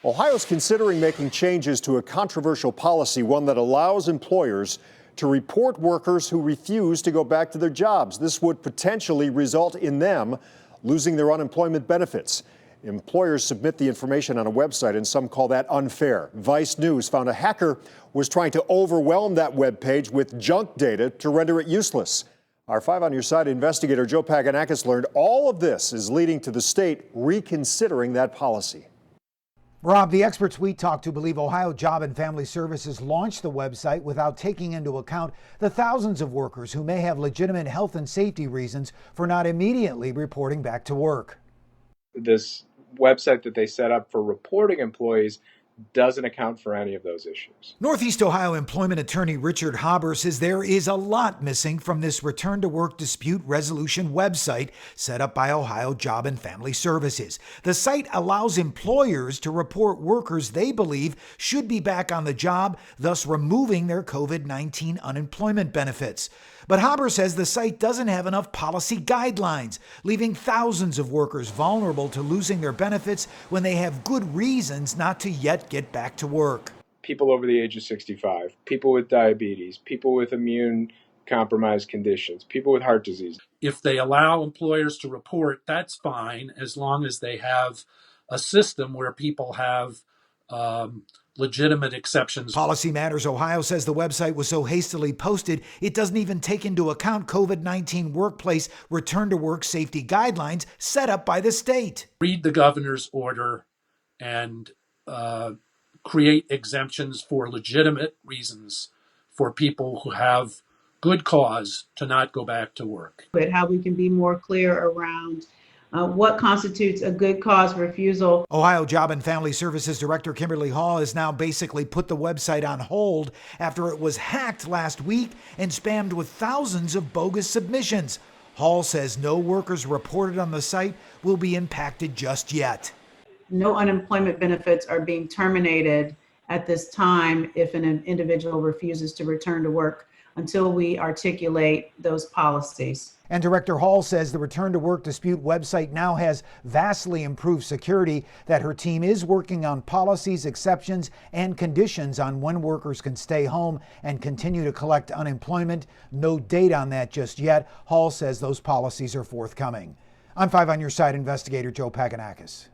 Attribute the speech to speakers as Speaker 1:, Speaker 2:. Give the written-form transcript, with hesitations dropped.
Speaker 1: Ohio's considering making changes to a controversial policy, one that allows employers to report workers who refuse to go back to their jobs. This would potentially result in them losing their unemployment benefits. Employers submit the information on a website, and some call that unfair. Vice News found a hacker was trying to overwhelm that web page with junk data to render it useless. Our 5 on Your Side investigator Joe Paganakis learned all of this is leading to the state reconsidering that policy.
Speaker 2: Rob, the experts we talked to believe Ohio Job and Family Services launched the website without taking into account the thousands of workers who may have legitimate health and safety reasons for not immediately reporting back to work.
Speaker 3: This website that they set up for reporting employees doesn't account for any of those issues.
Speaker 2: Northeast Ohio employment attorney Richard Haber says there is a lot missing from this return to work dispute resolution website set up by Ohio Job and Family Services. The site allows employers to report workers they believe should be back on the job, thus removing their COVID-19 unemployment benefits. But Haber says the site doesn't have enough policy guidelines, leaving thousands of workers vulnerable to losing their benefits when they have good reasons not to yet get back to work.
Speaker 3: People over the age of 65, people with diabetes, people with immune compromised conditions, people with heart disease.
Speaker 4: If they allow employers to report, that's fine, as long as they have a system where people have legitimate exceptions.
Speaker 2: Policy Matters Ohio says the website was so hastily posted, it doesn't even take into account COVID-19 workplace return to work safety guidelines set up by the state.
Speaker 4: Read the governor's order and create exemptions for legitimate reasons for people who have good cause to not go back to work.
Speaker 5: But how we can be more clear around what constitutes a good cause refusal.
Speaker 2: Ohio Job and Family Services Director Kimberly Hall has now basically put the website on hold after it was hacked last week and spammed with thousands of bogus submissions. Hall says no workers reported on the site will be impacted just yet.
Speaker 5: No unemployment benefits are being terminated at this time if an individual refuses to return to work until we articulate those policies.
Speaker 2: And Director Hall says the Return to Work Dispute website now has vastly improved security, that her team is working on policies, exceptions, and conditions on when workers can stay home and continue to collect unemployment. No date on that just yet. Hall says those policies are forthcoming. I'm 5 on Your Side investigator Joe Paganakis.